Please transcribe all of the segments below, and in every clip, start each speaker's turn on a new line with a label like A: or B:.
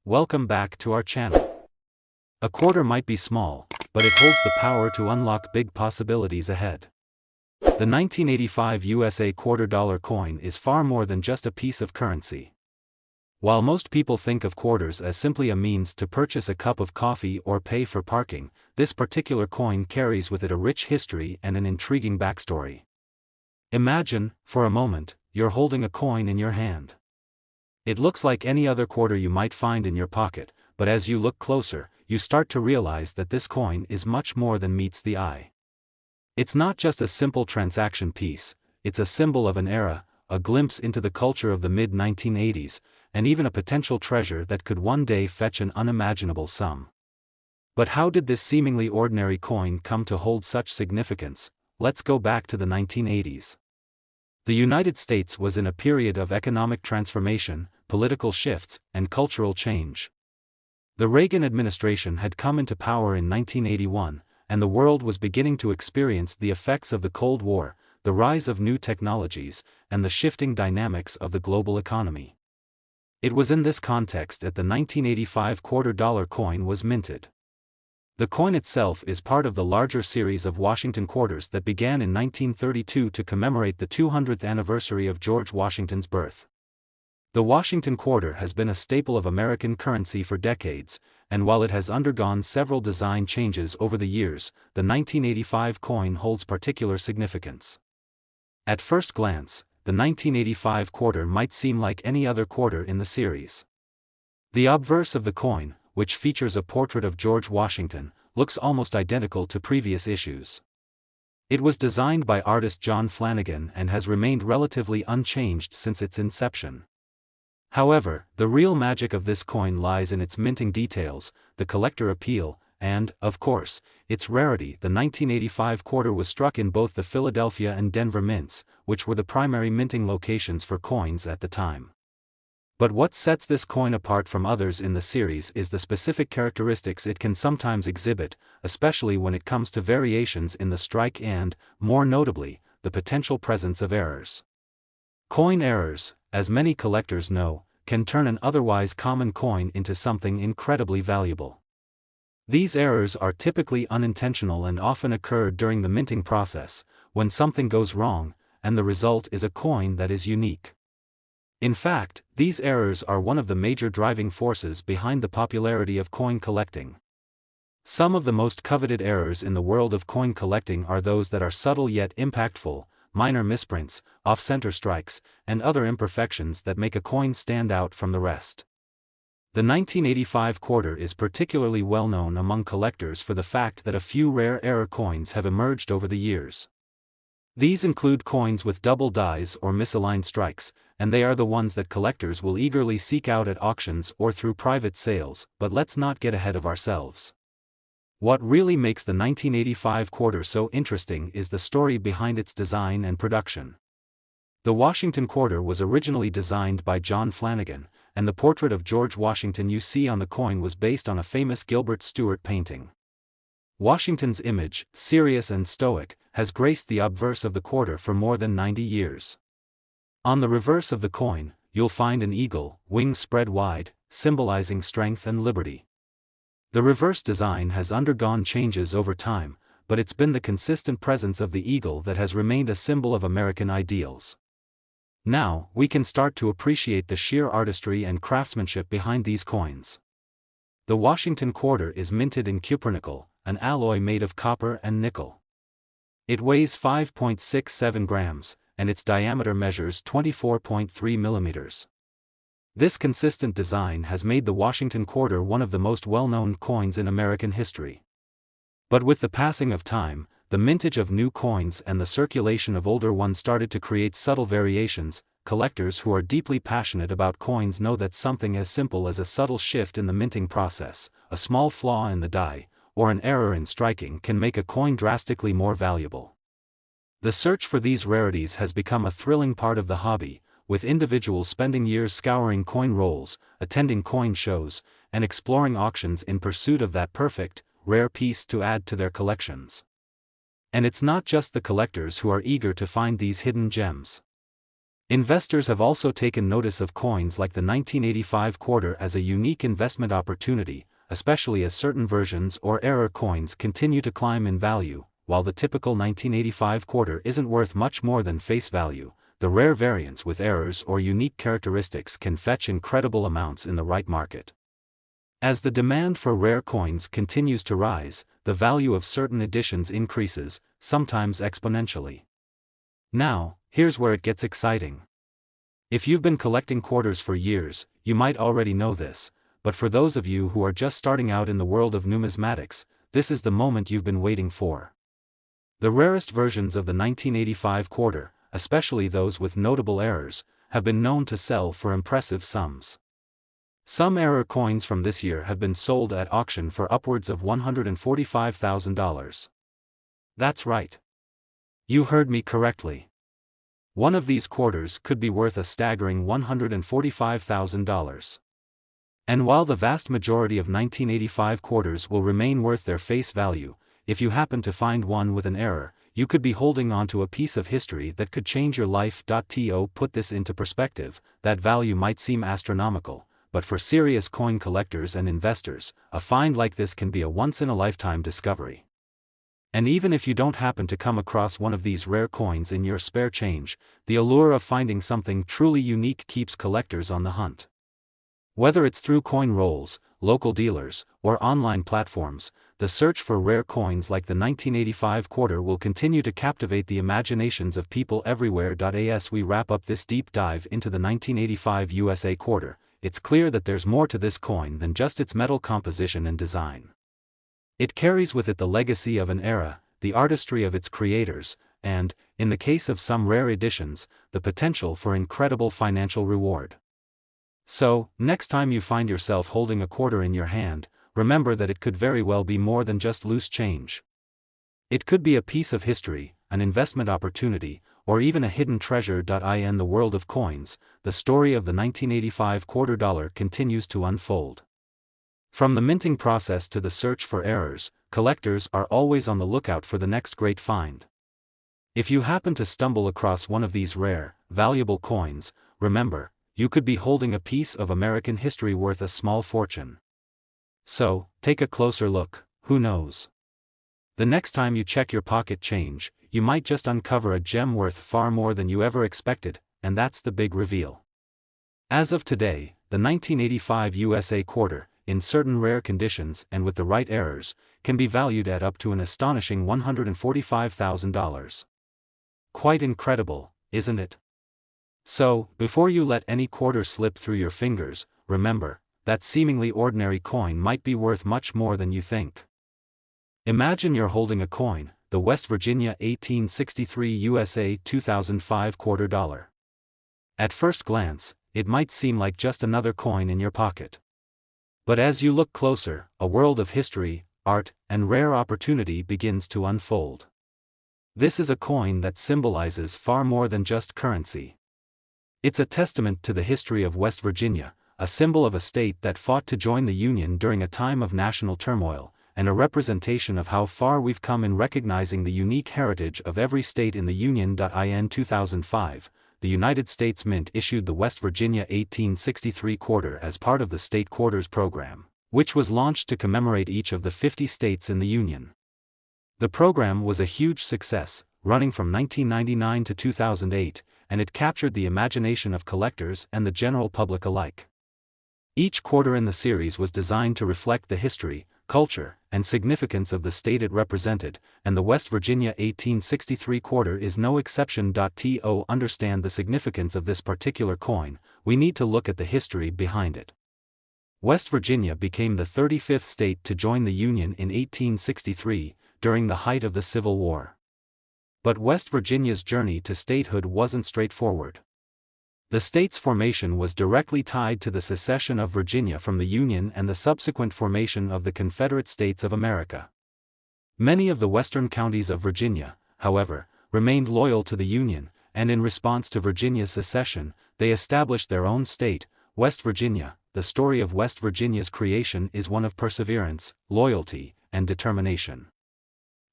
A: Welcome back to our channel. A quarter might be small, but it holds the power to unlock big possibilities ahead. The 1985 USA $quarter coin is far more than just a piece of currency. While most people think of quarters as simply a means to purchase a cup of coffee or pay for parking, this particular coin carries with it a rich history and an intriguing backstory. Imagine, for a moment, you're holding a coin in your hand. It looks like any other quarter you might find in your pocket, but as you look closer, you start to realize that this coin is much more than meets the eye. It's not just a simple transaction piece, it's a symbol of an era, a glimpse into the culture of the mid-1980s, and even a potential treasure that could one day fetch an unimaginable sum. But how did this seemingly ordinary coin come to hold such significance? Let's go back to the 1980s. The United States was in a period of economic transformation, political shifts, and cultural change. The Reagan administration had come into power in 1981, and the world was beginning to experience the effects of the Cold War, the rise of new technologies, and the shifting dynamics of the global economy. It was in this context that the 1985 $quarter coin was minted. The coin itself is part of the larger series of Washington quarters that began in 1932 to commemorate the 200th anniversary of George Washington's birth. The Washington quarter has been a staple of American currency for decades, and while it has undergone several design changes over the years, the 1985 coin holds particular significance. At first glance, the 1985 quarter might seem like any other quarter in the series. The obverse of the coin, which features a portrait of George Washington, looks almost identical to previous issues. It was designed by artist John Flanagan and has remained relatively unchanged since its inception. However, the real magic of this coin lies in its minting details, the collector appeal, and, of course, its rarity. The 1985 quarter was struck in both the Philadelphia and Denver mints, which were the primary minting locations for coins at the time. But what sets this coin apart from others in the series is the specific characteristics it can sometimes exhibit, especially when it comes to variations in the strike and, more notably, the potential presence of errors. Coin errors, as many collectors know, can turn an otherwise common coin into something incredibly valuable. These errors are typically unintentional and often occur during the minting process, when something goes wrong, and the result is a coin that is unique. In fact, these errors are one of the major driving forces behind the popularity of coin collecting. Some of the most coveted errors in the world of coin collecting are those that are subtle yet impactful, minor misprints, off-center strikes, and other imperfections that make a coin stand out from the rest. The 1985 quarter is particularly well known among collectors for the fact that a few rare error coins have emerged over the years. These include coins with double dies or misaligned strikes, and they are the ones that collectors will eagerly seek out at auctions or through private sales. But let's not get ahead of ourselves. What really makes the 1985 quarter so interesting is the story behind its design and production. The Washington quarter was originally designed by John Flanagan, and the portrait of George Washington you see on the coin was based on a famous Gilbert Stuart painting. Washington's image, serious and stoic, has graced the obverse of the quarter for more than 90 years. On the reverse of the coin, you'll find an eagle, wings spread wide, symbolizing strength and liberty. The reverse design has undergone changes over time, but it's been the consistent presence of the eagle that has remained a symbol of American ideals. Now, we can start to appreciate the sheer artistry and craftsmanship behind these coins. The Washington quarter is minted in cupronickel, an alloy made of copper and nickel. It weighs 5.67 grams, and its diameter measures 24.3 millimeters. This consistent design has made the Washington quarter one of the most well-known coins in American history. But with the passing of time, the mintage of new coins and the circulation of older ones started to create subtle variations. Collectors who are deeply passionate about coins know that something as simple as a subtle shift in the minting process, a small flaw in the die, or an error in striking can make a coin drastically more valuable. The search for these rarities has become a thrilling part of the hobby, with individuals spending years scouring coin rolls, attending coin shows, and exploring auctions in pursuit of that perfect, rare piece to add to their collections. And it's not just the collectors who are eager to find these hidden gems. Investors have also taken notice of coins like the 1985 quarter as a unique investment opportunity, especially as certain versions or error coins continue to climb in value. While the typical 1985 quarter isn't worth much more than face value, the rare variants with errors or unique characteristics can fetch incredible amounts in the right market. As the demand for rare coins continues to rise, the value of certain editions increases, sometimes exponentially. Now, here's where it gets exciting. If you've been collecting quarters for years, you might already know this, but for those of you who are just starting out in the world of numismatics, this is the moment you've been waiting for. The rarest versions of the 1985 quarter, especially those with notable errors, have been known to sell for impressive sums. Some error coins from this year have been sold at auction for upwards of $145,000. That's right. You heard me correctly. One of these quarters could be worth a staggering $145,000. And while the vast majority of 1985 quarters will remain worth their face value, if you happen to find one with an error, you could be holding on to a piece of history that could change your life. To put this into perspective, that value might seem astronomical, but for serious coin collectors and investors, a find like this can be a once-in-a-lifetime discovery. And even if you don't happen to come across one of these rare coins in your spare change, the allure of finding something truly unique keeps collectors on the hunt. Whether it's through coin rolls, local dealers, or online platforms, the search for rare coins like the 1985 quarter will continue to captivate the imaginations of people everywhere. As we wrap up this deep dive into the 1985 USA quarter, it's clear that there's more to this coin than just its metal composition and design. It carries with it the legacy of an era, the artistry of its creators, and, in the case of some rare editions, the potential for incredible financial reward. So, next time you find yourself holding a quarter in your hand, remember that it could very well be more than just loose change. It could be a piece of history, an investment opportunity, or even a hidden treasure. In the world of coins, the story of the 1985 quarter dollar continues to unfold. From the minting process to the search for errors, collectors are always on the lookout for the next great find. If you happen to stumble across one of these rare, valuable coins, remember, you could be holding a piece of American history worth a small fortune. So, take a closer look. Who knows? The next time you check your pocket change, you might just uncover a gem worth far more than you ever expected, and that's the big reveal. As of today, the 1985 USA quarter, in certain rare conditions and with the right errors, can be valued at up to an astonishing $145,000. Quite incredible, isn't it? So, before you let any quarter slip through your fingers, remember, that seemingly ordinary coin might be worth much more than you think. Imagine you're holding a coin, the West Virginia 1863 USA 2005 quarter dollar. At first glance, it might seem like just another coin in your pocket. But as you look closer, a world of history, art, and rare opportunity begins to unfold. This is a coin that symbolizes far more than just currency. It's a testament to the history of West Virginia, a symbol of a state that fought to join the Union during a time of national turmoil, and a representation of how far we've come in recognizing the unique heritage of every state in the Union. In 2005, the United States Mint issued the West Virginia 1863 quarter as part of the State Quarters program, which was launched to commemorate each of the 50 states in the Union. The program was a huge success, running from 1999 to 2008, and it captured the imagination of collectors and the general public alike. Each quarter in the series was designed to reflect the history, culture, and significance of the state it represented, and the West Virginia 1863 quarter is no exception. To understand the significance of this particular coin, we need to look at the history behind it. West Virginia became the 35th state to join the Union in 1863, during the height of the Civil War. But West Virginia's journey to statehood wasn't straightforward. The state's formation was directly tied to the secession of Virginia from the Union and the subsequent formation of the Confederate States of America. Many of the western counties of Virginia, however, remained loyal to the Union, and in response to Virginia's secession, they established their own state, West Virginia. The story of West Virginia's creation is one of perseverance, loyalty, and determination.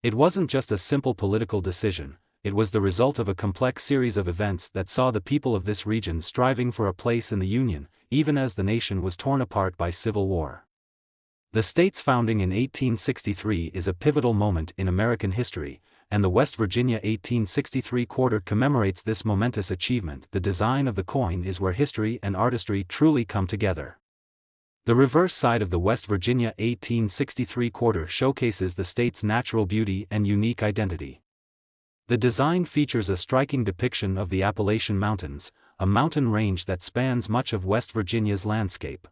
A: It wasn't just a simple political decision, it was the result of a complex series of events that saw the people of this region striving for a place in the Union, even as the nation was torn apart by civil war. The state's founding in 1863 is a pivotal moment in American history, and the West Virginia 1863 quarter commemorates this momentous achievement. The design of the coin is where history and artistry truly come together. The reverse side of the West Virginia 1863 quarter showcases the state's natural beauty and unique identity. The design features a striking depiction of the Appalachian Mountains, a mountain range that spans much of West Virginia's landscape.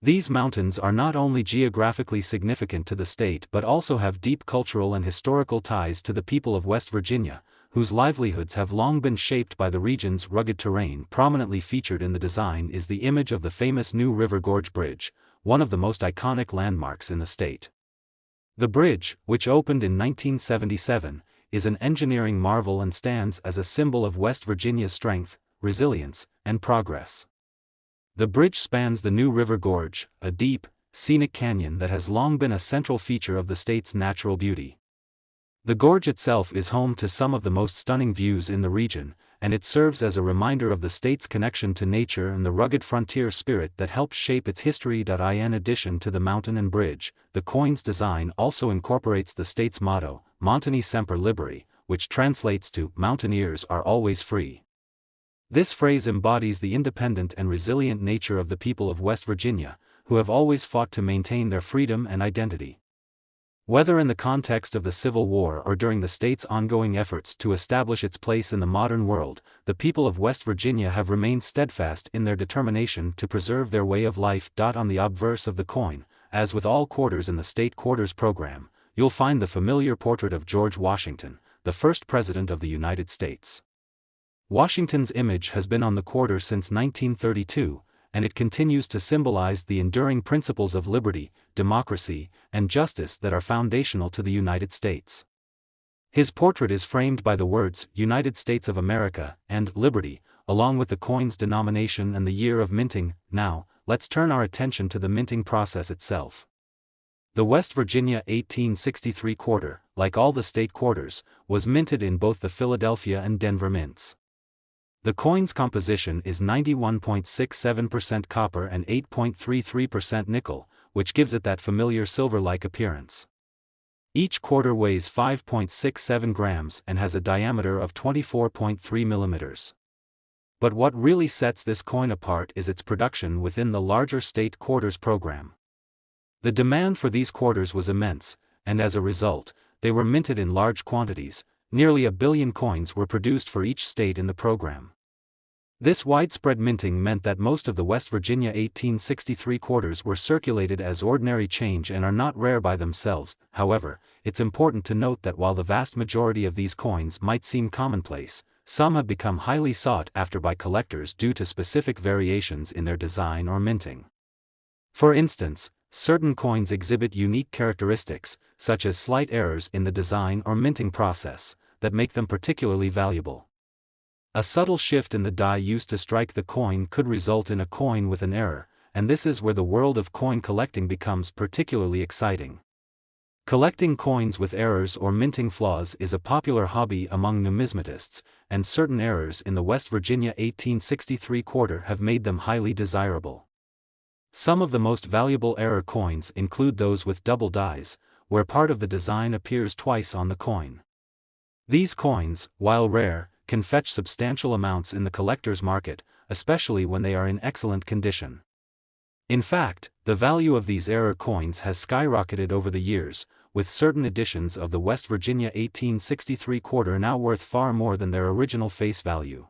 A: These mountains are not only geographically significant to the state but also have deep cultural and historical ties to the people of West Virginia, whose livelihoods have long been shaped by the region's rugged terrain. Prominently featured in the design is the image of the famous New River Gorge Bridge, one of the most iconic landmarks in the state. The bridge, which opened in 1977, is an engineering marvel and stands as a symbol of West Virginia's strength, resilience, and progress. The bridge spans the New River Gorge, a deep, scenic canyon that has long been a central feature of the state's natural beauty. The gorge itself is home to some of the most stunning views in the region, and it serves as a reminder of the state's connection to nature and the rugged frontier spirit that helped shape its history. In addition to the mountain and bridge, the coin's design also incorporates the state's motto, Montani Semper Liberi, which translates to "Mountaineers are always free." This phrase embodies the independent and resilient nature of the people of West Virginia, who have always fought to maintain their freedom and identity. Whether in the context of the Civil War or during the state's ongoing efforts to establish its place in the modern world, the people of West Virginia have remained steadfast in their determination to preserve their way of life. On the obverse of the coin, as with all quarters in the state quarters program, you'll find the familiar portrait of George Washington, the first President of the United States. Washington's image has been on the quarter since 1932, and it continues to symbolize the enduring principles of liberty, democracy, and justice that are foundational to the United States. His portrait is framed by the words "United States of America" and "Liberty," along with the coin's denomination and the year of minting. Now, let's turn our attention to the minting process itself. The West Virginia 1863 quarter, like all the state quarters, was minted in both the Philadelphia and Denver mints. The coin's composition is 91.67% copper and 8.33% nickel, which gives it that familiar silver-like appearance. Each quarter weighs 5.67 grams and has a diameter of 24.3 millimeters. But what really sets this coin apart is its production within the larger state quarters program. The demand for these quarters was immense, and as a result, they were minted in large quantities. Nearly 1 billion coins were produced for each state in the program. This widespread minting meant that most of the West Virginia 1863 quarters were circulated as ordinary change and are not rare by themselves. However, it's important to note that while the vast majority of these coins might seem commonplace, some have become highly sought after by collectors due to specific variations in their design or minting. For instance, certain coins exhibit unique characteristics, such as slight errors in the design or minting process, that make them particularly valuable. A subtle shift in the die used to strike the coin could result in a coin with an error, and this is where the world of coin collecting becomes particularly exciting. Collecting coins with errors or minting flaws is a popular hobby among numismatists, and certain errors in the West Virginia 1863 quarter have made them highly desirable. Some of the most valuable error coins include those with double dies, where part of the design appears twice on the coin. These coins, while rare, can fetch substantial amounts in the collector's market, especially when they are in excellent condition. In fact, the value of these error coins has skyrocketed over the years, with certain editions of the West Virginia 1863 quarter now worth far more than their original face value.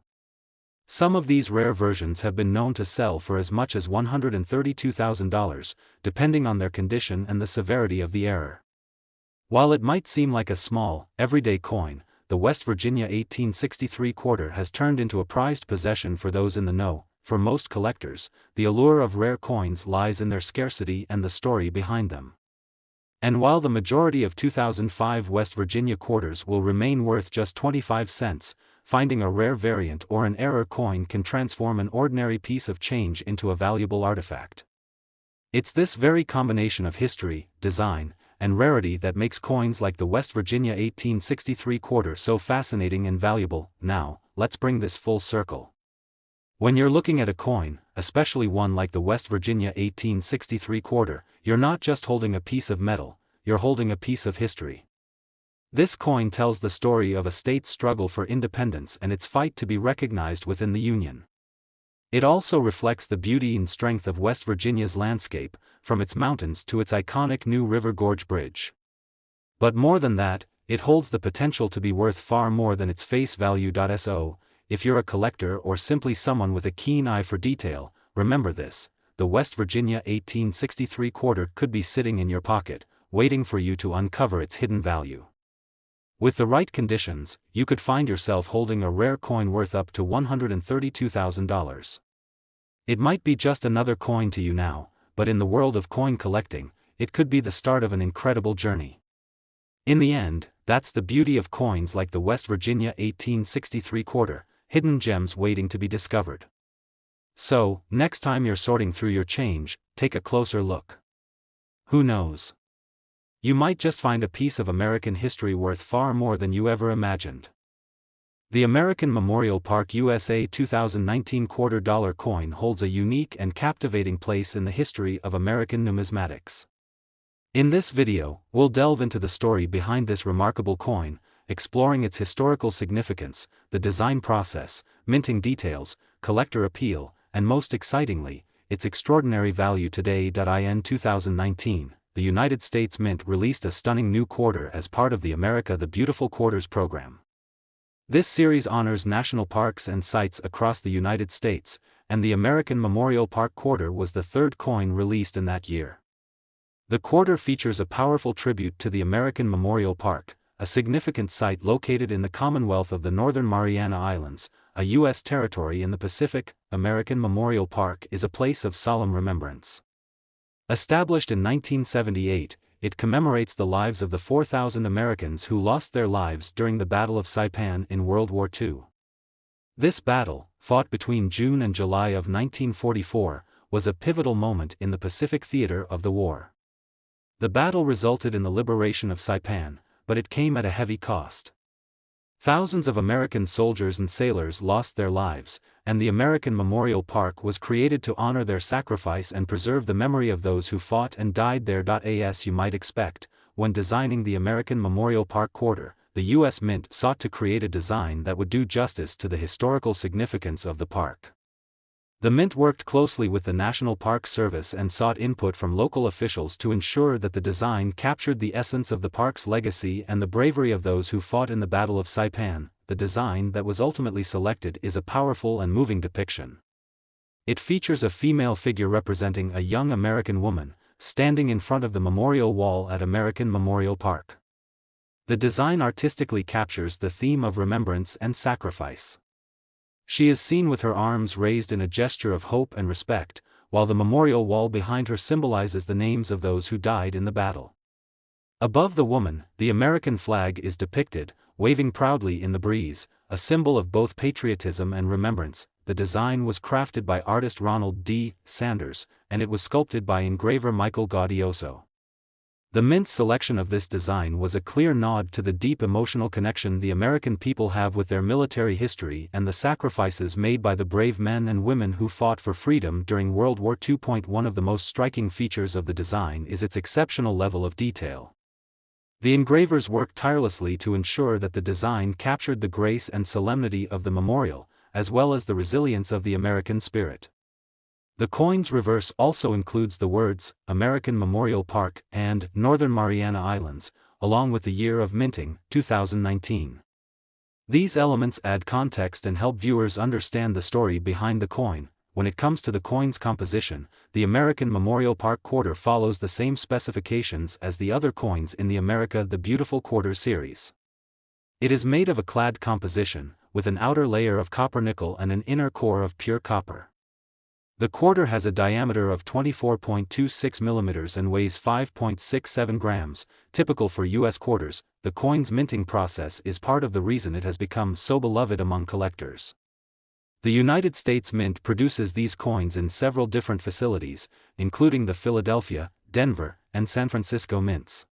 A: Some of these rare versions have been known to sell for as much as $132,000, depending on their condition and the severity of the error. While it might seem like a small, everyday coin, the West Virginia 1863 quarter has turned into a prized possession for those in the know. For most collectors, the allure of rare coins lies in their scarcity and the story behind them. And while the majority of 2005 West Virginia quarters will remain worth just 25 cents, finding a rare variant or an error coin can transform an ordinary piece of change into a valuable artifact. It's this very combination of history, design, and rarity that makes coins like the West Virginia 1863 quarter so fascinating and valuable. Now, let's bring this full circle. When you're looking at a coin, especially one like the West Virginia 1863 quarter, you're not just holding a piece of metal, you're holding a piece of history. This coin tells the story of a state's struggle for independence and its fight to be recognized within the Union. It also reflects the beauty and strength of West Virginia's landscape, from its mountains to its iconic New River Gorge Bridge. But more than that, it holds the potential to be worth far more than its face value. So, if you're a collector or simply someone with a keen eye for detail, remember this: the West Virginia 1863 quarter could be sitting in your pocket, waiting for you to uncover its hidden value. With the right conditions, you could find yourself holding a rare coin worth up to $132,000. It might be just another coin to you now, but in the world of coin collecting, it could be the start of an incredible journey. In the end, that's the beauty of coins like the West Virginia 1863 quarter, hidden gems waiting to be discovered. So, next time you're sorting through your change, take a closer look. Who knows? You might just find a piece of American history worth far more than you ever imagined. The American Memorial Park USA 2019 $quarter coin holds a unique and captivating place in the history of American numismatics. In this video, we'll delve into the story behind this remarkable coin, exploring its historical significance, the design process, minting details, collector appeal, and most excitingly, its extraordinary value today. In 2019, the United States Mint released a stunning new quarter as part of the America the Beautiful Quarters program. This series honors national parks and sites across the United States, and the American Memorial Park quarter was the third coin released in that year. The quarter features a powerful tribute to the American Memorial Park, a significant site located in the Commonwealth of the Northern Mariana Islands, a U.S. territory in the Pacific. American Memorial Park is a place of solemn remembrance. Established in 1978, it commemorates the lives of the 4,000 Americans who lost their lives during the Battle of Saipan in World War II. This battle, fought between June and July of 1944, was a pivotal moment in the Pacific theater of the war. The battle resulted in the liberation of Saipan, but it came at a heavy cost. Thousands of American soldiers and sailors lost their lives, and the American Memorial Park was created to honor their sacrifice and preserve the memory of those who fought and died there. As you might expect, when designing the American Memorial Park quarter, the U.S. Mint sought to create a design that would do justice to the historical significance of the park. The Mint worked closely with the National Park Service and sought input from local officials to ensure that the design captured the essence of the park's legacy and the bravery of those who fought in the Battle of Saipan. The design that was ultimately selected is a powerful and moving depiction. It features a female figure representing a young American woman, standing in front of the memorial wall at American Memorial Park. The design artistically captures the theme of remembrance and sacrifice. She is seen with her arms raised in a gesture of hope and respect, while the memorial wall behind her symbolizes the names of those who died in the battle. Above the woman, the American flag is depicted, waving proudly in the breeze, a symbol of both patriotism and remembrance. The design was crafted by artist Ronald D. Sanders, and it was sculpted by engraver Michael Gaudioso. The Mint's selection of this design was a clear nod to the deep emotional connection the American people have with their military history and the sacrifices made by the brave men and women who fought for freedom during World War II. One of the most striking features of the design is its exceptional level of detail. The engravers worked tirelessly to ensure that the design captured the grace and solemnity of the memorial, as well as the resilience of the American spirit. The coin's reverse also includes the words, American Memorial Park, and Northern Mariana Islands, along with the year of minting, 2019. These elements add context and help viewers understand the story behind the coin. When it comes to the coin's composition, the American Memorial Park quarter follows the same specifications as the other coins in the America the Beautiful Quarter series. It is made of a clad composition, with an outer layer of copper nickel and an inner core of pure copper. The quarter has a diameter of 24.26 mm and weighs 5.67 grams, typical for U.S. quarters. The coin's minting process is part of the reason it has become so beloved among collectors. The United States Mint produces these coins in several different facilities, including the Philadelphia, Denver, and San Francisco mints.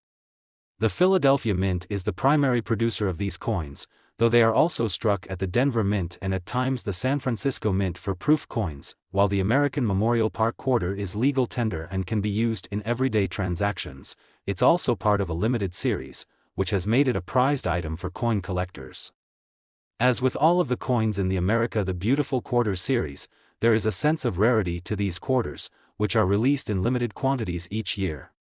A: The Philadelphia Mint is the primary producer of these coins, though they are also struck at the Denver Mint and at times the San Francisco Mint for proof coins, while the American Memorial Park Quarter is legal tender and can be used in everyday transactions. It's also part of a limited series, which has made it a prized item for coin collectors. As with all of the coins in the America the Beautiful Quarter series, there is a sense of rarity to these quarters, which are released in limited quantities each year.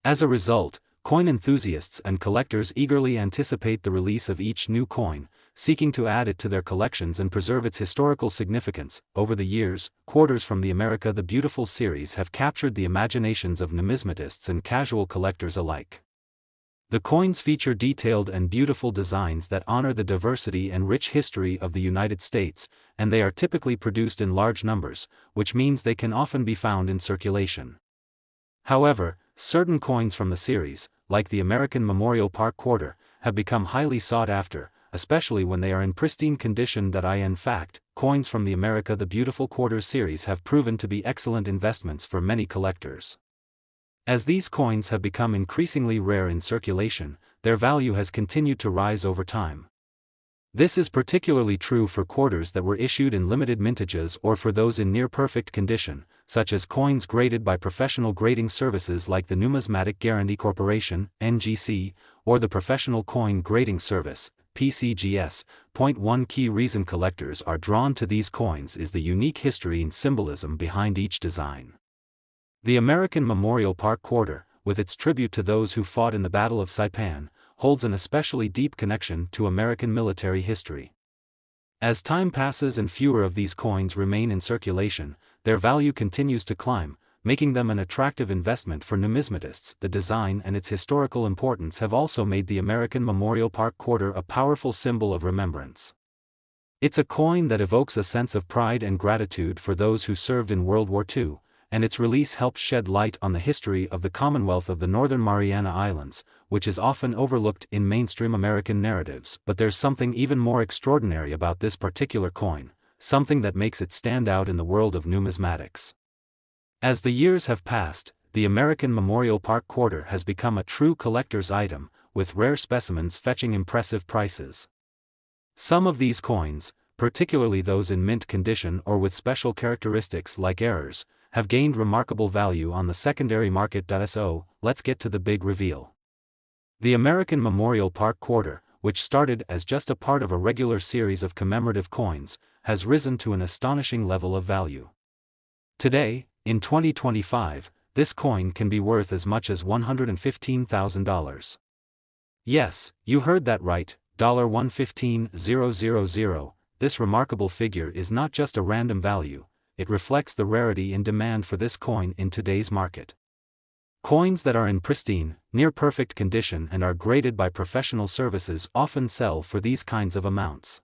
A: As a result, coin enthusiasts and collectors eagerly anticipate the release of each new coin, seeking to add it to their collections and preserve its historical significance. Over the years, quarters from the America the Beautiful series have captured the imaginations of numismatists and casual collectors alike. The coins feature detailed and beautiful designs that honor the diversity and rich history of the United States, and they are typically produced in large numbers, which means they can often be found in circulation. However, certain coins from the series, like the American Memorial Park Quarter, have become highly sought after, especially when they are in pristine condition. In fact, coins from the America the Beautiful Quarter series have proven to be excellent investments for many collectors. As these coins have become increasingly rare in circulation, their value has continued to rise over time. This is particularly true for quarters that were issued in limited mintages or for those in near-perfect condition, such as coins graded by professional grading services like the Numismatic Guarantee Corporation, NGC, or the Professional Coin Grading Service, PCGS. One key reason collectors are drawn to these coins is the unique history and symbolism behind each design. The American Memorial Park Quarter, with its tribute to those who fought in the Battle of Saipan, holds an especially deep connection to American military history. As time passes and fewer of these coins remain in circulation, their value continues to climb, making them an attractive investment for numismatists. The design and its historical importance have also made the American Memorial Park Quarter a powerful symbol of remembrance. It's a coin that evokes a sense of pride and gratitude for those who served in World War II, and its release helps shed light on the history of the Commonwealth of the Northern Mariana Islands, which is often overlooked in mainstream American narratives. But there's something even more extraordinary about this particular coin, something that makes it stand out in the world of numismatics. As the years have passed, the American Memorial Park Quarter has become a true collector's item, with rare specimens fetching impressive prices. Some of these coins, particularly those in mint condition or with special characteristics like errors, have gained remarkable value on the secondary market. So, let's get to the big reveal. The American Memorial Park Quarter, which started as just a part of a regular series of commemorative coins, has risen to an astonishing level of value. Today, in 2025, this coin can be worth as much as $115,000. Yes, you heard that right, $115,000. This remarkable figure is not just a random value, it reflects the rarity and demand for this coin in today's market. Coins that are in pristine, near-perfect condition and are graded by professional services often sell for these kinds of amounts.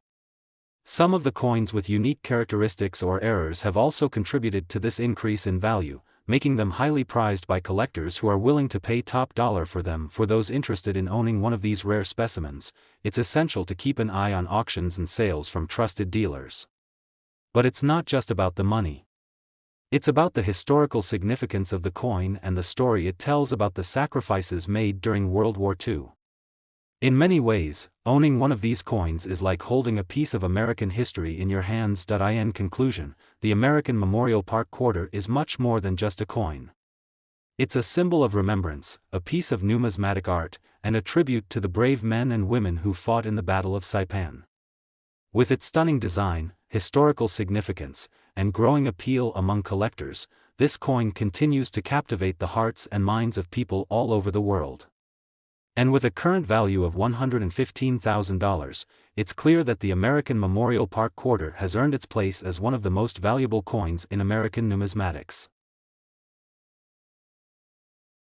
A: Some of the coins with unique characteristics or errors have also contributed to this increase in value, making them highly prized by collectors who are willing to pay top dollar for them. For those interested in owning one of these rare specimens, it's essential to keep an eye on auctions and sales from trusted dealers. But it's not just about the money. It's about the historical significance of the coin and the story it tells about the sacrifices made during World War II. In many ways, owning one of these coins is like holding a piece of American history in your hands. In conclusion, the American Memorial Park Quarter is much more than just a coin. It's a symbol of remembrance, a piece of numismatic art, and a tribute to the brave men and women who fought in the Battle of Saipan. With its stunning design, historical significance, and growing appeal among collectors, this coin continues to captivate the hearts and minds of people all over the world. And with a current value of $115,000, it's clear that the American Memorial Park Quarter has earned its place as one of the most valuable coins in American numismatics.